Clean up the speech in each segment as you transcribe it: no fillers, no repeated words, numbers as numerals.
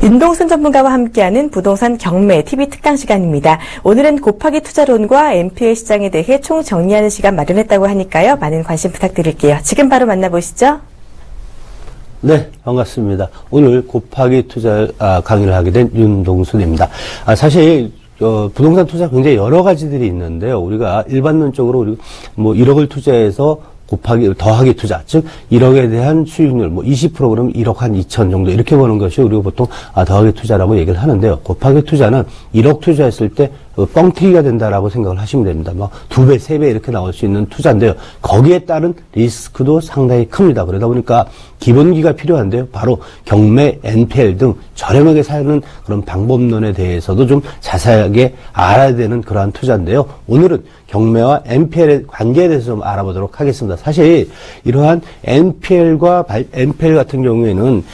윤동순 전문가와 함께하는 부동산 경매 TV 특강 시간입니다. 오늘은 곱하기 투자론과 NPL 시장에 대해 총 정리하는 시간 마련했다고 하니까요. 많은 관심 부탁드릴게요. 지금 바로 만나보시죠. 네, 반갑습니다. 오늘 곱하기 투자 강의를 하게 된 윤동순입니다. 사실 부동산 투자 굉장히 여러 가지들이 있는데요. 우리가 일반론적으로 우리 1억을 투자해서 곱하기 더하기 투자, 즉 1억에 대한 수익률 20% 그러면 1억 한 2천 정도 이렇게 보는 것이 우리가 보통 더하기 투자라고 얘기를 하는데요. 곱하기 투자는 1억 투자했을 때 뻥튀기가 된다라고 생각을 하시면 됩니다. 2배, 3배 이렇게 나올 수 있는 투자인데요. 거기에 따른 리스크도 상당히 큽니다. 그러다 보니까 기본기가 필요한데요. 바로 경매, NPL 등 저렴하게 사는 그런 방법론에 대해서도 좀 자세하게 알아야 되는 그러한 투자인데요. 오늘은 경매와 NPL의 관계에 대해서 좀 알아보도록 하겠습니다. 사실 이러한 NPL 같은 경우에는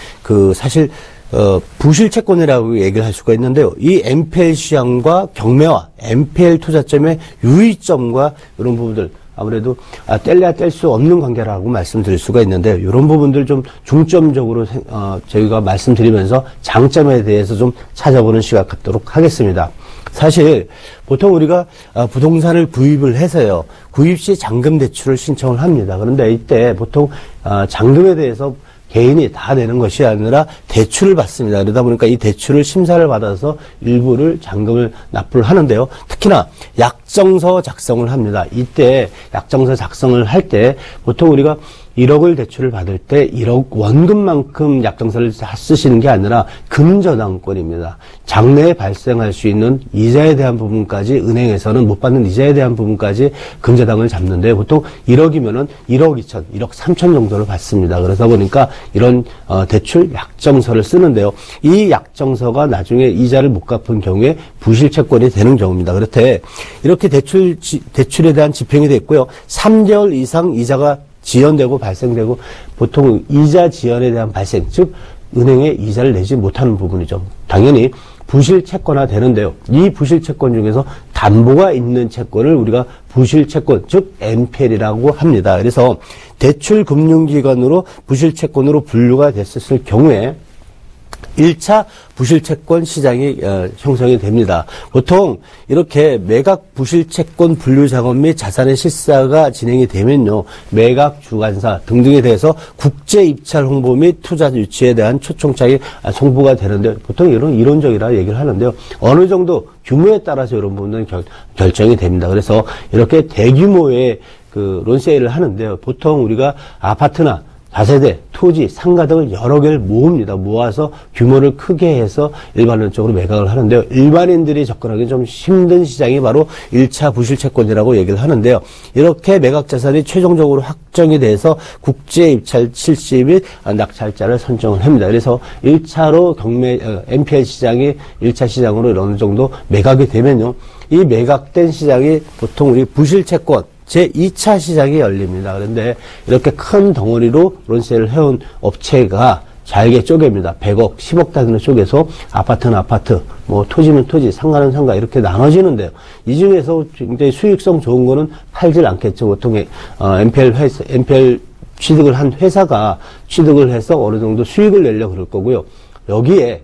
사실 부실 채권이라고 얘기를 할 수가 있는데요. 이 NPL 시장과 경매와 NPL 투자점의 유의점과 이런 부분들 아무래도 뗄래야 뗄 수 없는 관계라고 말씀드릴 수가 있는데 이런 부분들 좀 중점적으로 저희가 말씀드리면서 장점에 대해서 좀 찾아보는 시간 갖도록 하겠습니다. 사실 보통 우리가 부동산을 구입을 해서요. 구입 시 잔금 대출을 신청을 합니다. 그런데 이때 보통 잔금에 대해서 개인이 다 내는 것이 아니라 대출을 받습니다. 그러다 보니까 이 대출을 심사를 받아서 일부를 잔금을 납부를 하는데요. 특히나 약정서 작성을 합니다. 이때 약정서 작성을 할 때 보통 우리가 1억을 대출을 받을 때 1억 원금만큼 약정서를 쓰시는 게 아니라 금저당권입니다. 장래에 발생할 수 있는 이자에 대한 부분까지 은행에서는 못 받는 이자에 대한 부분까지 금저당을 잡는데 보통 1억이면은 1억 2천, 1억 3천 정도를 받습니다. 그러다 보니까 이런 대출 약정서를 쓰는데요. 이 약정서가 나중에 이자를 못 갚은 경우에 부실 채권이 되는 경우입니다. 그렇대 이렇게 대출에 대한 집행이 됐고요. 3개월 이상 이자가 지연되고 발생되고 보통 이자 지연에 대한 발생, 즉 은행에 이자를 내지 못하는 부분이죠. 당연히 부실 채권화 되는데요. 이 부실 채권 중에서 담보가 있는 채권을 우리가 부실 채권, 즉 NPL이라고 합니다. 그래서 대출 금융기관으로 부실 채권으로 분류가 됐을 경우에 1차 부실채권 시장이 형성이 됩니다. 보통 이렇게 매각 부실채권 분류 작업 및 자산의 실사가 진행이 되면요. 매각 주관사 등등에 대해서 국제 입찰 홍보 및 투자 유치에 대한 초청장이 송부가 되는데 보통 이런 이론적이라 얘기를 하는데요. 어느 정도 규모에 따라서 이런 부분은 결정이 됩니다. 그래서 이렇게 대규모의 론세일을 하는데요. 보통 우리가 아파트나 다세대, 토지, 상가 등을 여러 개를 모읍니다. 모아서 규모를 크게 해서 일반론적으로 매각을 하는데요. 일반인들이 접근하기 좀 힘든 시장이 바로 1차 부실채권이라고 얘기를 하는데요. 이렇게 매각 자산이 최종적으로 확정이 돼서 국제 입찰 실시 및 낙찰자를 선정을 합니다. 그래서 1차로 NPL 시장이 1차 시장으로 어느 정도 매각이 되면요. 이 매각된 시장이 보통 우리 부실채권 제2차 시장이 열립니다. 그런데 이렇게 큰 덩어리로 론세일을 해온 업체가 잘게 쪼갭니다. 100억, 10억 단위로 쪼개서 아파트는 아파트, 토지는 토지, 상가는 상가 이렇게 나눠지는데요. 이 중에서 굉장히 수익성 좋은 거는 팔질 않겠죠. 보통 NPL 취득을 한 회사가 취득을 해서 어느 정도 수익을 내려고 그럴 거고요. 여기에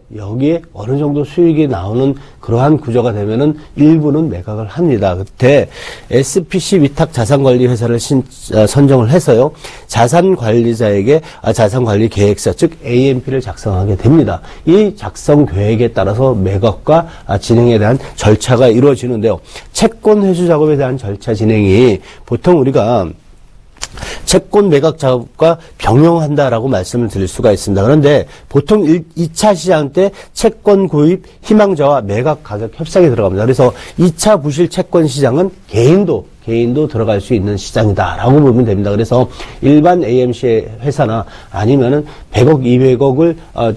어느 정도 수익이 나오는 그러한 구조가 되면은 일부는 매각을 합니다. 그때 SPC 위탁 자산관리 회사를 선정을 해서요. 자산관리자에게 자산관리 계획서, 즉 AMP를 작성하게 됩니다. 이 작성 계획에 따라서 매각과 진행에 대한 절차가 이루어지는데요. 채권 회수 작업에 대한 절차 진행이 보통 우리가 채권 매각 작업과 병용한다라고 말씀을 드릴 수가 있습니다. 그런데 보통 2차 시장 때 채권 구입 희망자와 매각 가격 협상에 들어갑니다. 그래서 2차 부실 채권 시장은 개인도 들어갈 수 있는 시장이다라고 보면 됩니다. 그래서 일반 AMC 회사나 아니면은 100억, 200억을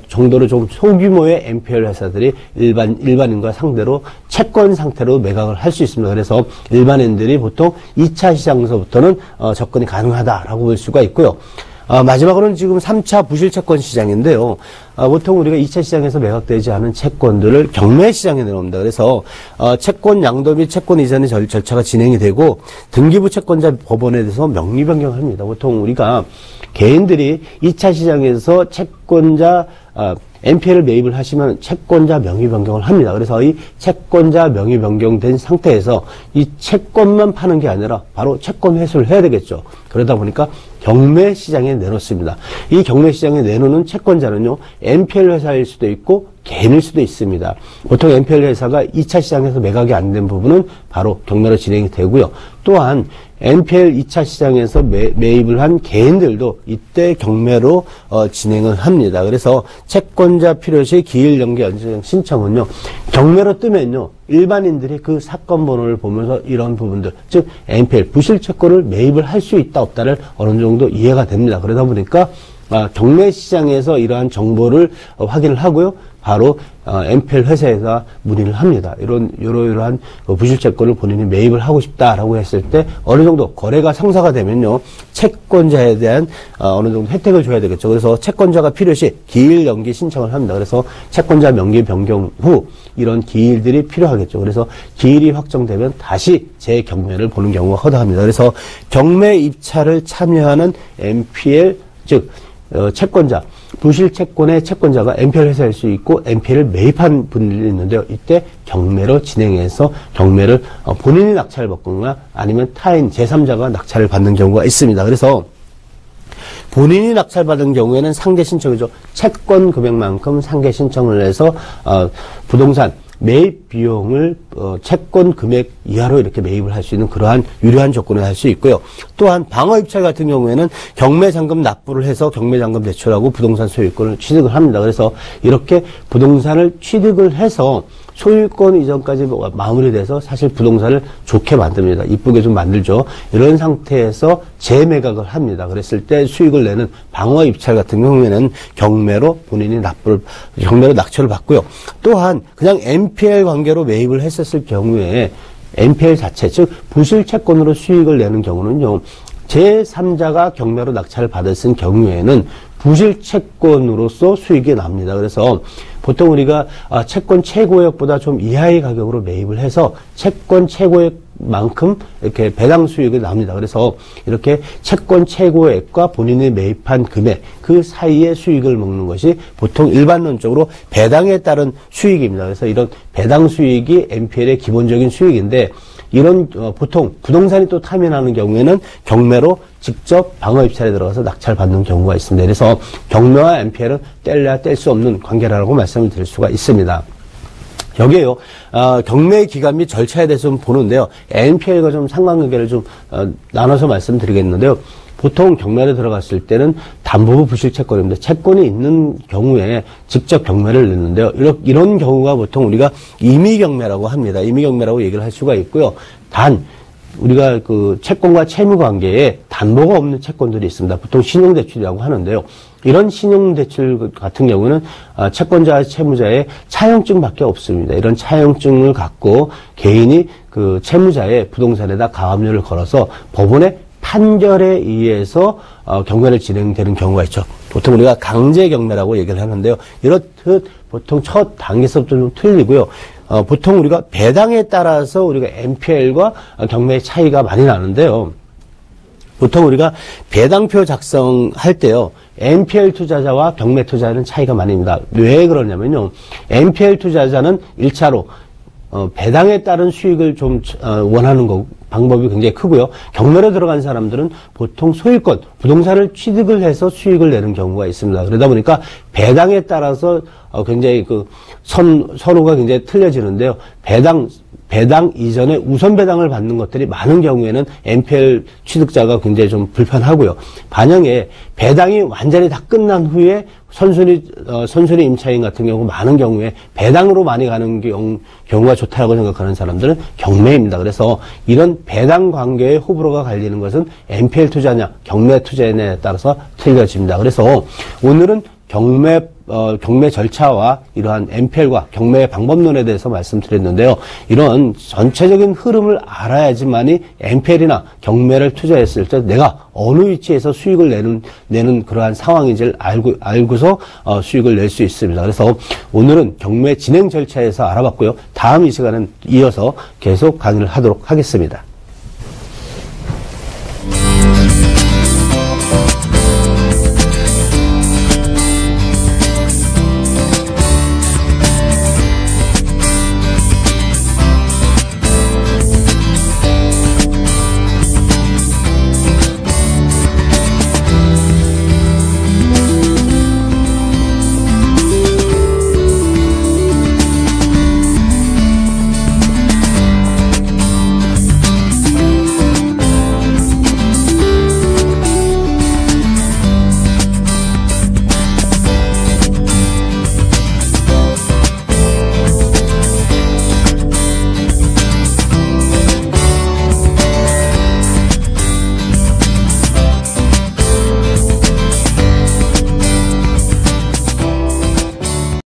정도로 좀 소규모의 NPL 회사들이 일반인과 상대로 채권 상태로 매각을 할 수 있습니다. 그래서 일반인들이 보통 2차 시장에서부터는 접근이 가능하다라고 볼 수가 있고요. 마지막으로는 지금 3차 부실채권 시장인데요. 보통 우리가 2차 시장에서 매각되지 않은 채권들을 경매 시장에 내놓습니다. 그래서 채권 양도 및 채권 이전의 절차가 진행이 되고 등기부 채권자 법원에 대해서 명의 변경을 합니다. 보통 우리가 개인들이 2차 시장에서 채권자 NPL을 매입을 하시면 채권자 명의 변경을 합니다. 그래서 이 채권자 명의 변경된 상태에서 이 채권만 파는 게 아니라 바로 채권 회수를 해야 되겠죠. 그러다 보니까 경매 시장에 내놓습니다. 이 경매 시장에 내놓는 채권자는요, NPL 회사일 수도 있고 개인일 수도 있습니다. 보통 NPL 회사가 2차 시장에서 매각이 안 된 부분은 바로 경매로 진행이 되고요. 또한 NPL 2차 시장에서 매입을 한 개인들도 이때 경매로 진행을 합니다. 그래서 채권자 필요시 기일 연기 연장 신청은요, 경매로 뜨면요, 일반인들이 그 사건 번호를 보면서 이런 부분들, 즉 NPL 부실 채권을 매입을 할 수 있다 없다를 어느 정도 이해가 됩니다. 그러다 보니까 경매 시장에서 이러한 정보를 확인을 하고요, 바로 NPL 회사에서 문의를 합니다. 이러한 부실 채권을 본인이 매입을 하고 싶다라고 했을 때 어느 정도 거래가 성사가 되면요, 채권자에 대한 어느 정도 혜택을 줘야 되겠죠. 그래서 채권자가 필요시 기일 연기 신청을 합니다. 그래서 채권자 명기 변경 후 이런 기일들이 필요하겠죠. 그래서 기일이 확정되면 다시 재경매를 보는 경우가 허다합니다. 그래서 경매 입찰을 참여하는 NPL, 즉 채권자, 부실 채권의 채권자가 NPL 회사일 수 있고 NPL을 매입한 분들이 있는데요. 이때 경매로 진행해서 경매를 본인이 낙찰을 받거나 아니면 타인 제3자가 낙찰을 받는 경우가 있습니다. 그래서 본인이 낙찰받은 경우에는 상계 신청이죠. 채권 금액만큼 상계 신청을 해서 부동산 매입 비용을 채권 금액 이하로 이렇게 매입을 할 수 있는 그러한 유리한 조건을 할 수 있고요. 또한 방어 입찰 같은 경우에는 경매 잔금 납부를 해서 경매 잔금 대출하고 부동산 소유권을 취득을 합니다. 그래서 이렇게 부동산을 취득을 해서 소유권 이전까지 마무리돼서 사실 부동산을 좋게 만듭니다. 이쁘게 좀 만들죠. 이런 상태에서 재매각을 합니다. 그랬을 때 수익을 내는 방어 입찰 같은 경우에는 경매로 본인이 경매로 낙찰을 받고요. 또한 그냥 NPL 관계로 매입을 했었을 경우에 NPL 자체, 즉 부실 채권으로 수익을 내는 경우는요, 제3자가 경매로 낙찰을 받았을 경우에는 부실 채권으로서 수익이 납니다. 그래서 보통 우리가 채권 최고액보다 좀 이하의 가격으로 매입을 해서 채권 최고액만큼 이렇게 배당 수익이 납니다. 그래서 이렇게 채권 최고액과 본인이 매입한 금액 그 사이의 수익을 먹는 것이 보통 일반론적으로 배당에 따른 수익입니다. 그래서 이런 배당 수익이 NPL의 기본적인 수익인데, 이런 보통 부동산이 또 탐연하는 경우에는 경매로 직접 방어 입찰에 들어가서 낙찰받는 경우가 있습니다. 그래서 경매와 NPL은 뗄래야 뗄 수 없는 관계라고 말씀을 드릴 수가 있습니다. 여기에요, 경매 기간 및 절차에 대해서 좀 보는데요, NPL과 좀 상관관계를 좀 나눠서 말씀드리겠는데요. 보통 경매를 들어갔을 때는 담보부 부실 채권입니다. 채권이 있는 경우에 직접 경매를 넣는데요. 이런 경우가 보통 우리가 임의 경매라고 합니다. 임의 경매라고 얘기를 할 수가 있고요. 단 우리가 그 채권과 채무 관계에 담보가 없는 채권들이 있습니다. 보통 신용대출이라고 하는데요. 이런 신용대출 같은 경우는 채권자, 채무자의 차용증밖에 없습니다. 이런 차용증을 갖고 개인이 그 채무자의 부동산에다 가압류를 걸어서 법원의 판결에 의해서 경매를 진행되는 경우가 있죠. 보통 우리가 강제 경매라고 얘기를 하는데요. 이렇듯 보통 첫 단계에서부터 좀 틀리고요. 보통 우리가 배당에 따라서 우리가 NPL과 경매의 차이가 많이 나는데요. 보통 우리가 배당표 작성할 때요, NPL 투자자와 경매 투자자는 차이가 많이 납니다. 왜 그러냐면요, NPL 투자자는 1차로 배당에 따른 수익을 좀 원하는 방법이 굉장히 크고요. 경매로 들어간 사람들은 보통 소유권, 부동산을 취득을 해서 수익을 내는 경우가 있습니다. 그러다 보니까 배당에 따라서 굉장히 그 선호가 굉장히 틀려지는데요. 배당 이전에 우선 배당을 받는 것들이 많은 경우에는 NPL 취득자가 굉장히 좀 불편하고요. 반영에 배당이 완전히 다 끝난 후에 선순위 임차인 같은 경우 많은 경우에 배당으로 많이 가는 경우가 좋다고 생각하는 사람들은 경매입니다. 그래서 이런 배당 관계의 호불호가 갈리는 것은 NPL 투자냐 경매 투자냐에 따라서 틀려집니다. 그래서 오늘은 경매 절차와 이러한 NPL과 경매의 방법론에 대해서 말씀드렸는데요. 이런 전체적인 흐름을 알아야지만이 NPL이나 경매를 투자했을 때 내가 어느 위치에서 수익을 내는 그러한 상황인지를 알고서 수익을 낼 수 있습니다. 그래서 오늘은 경매 진행 절차에서 알아봤고요. 다음 이 시간은 이어서 계속 강의를 하도록 하겠습니다.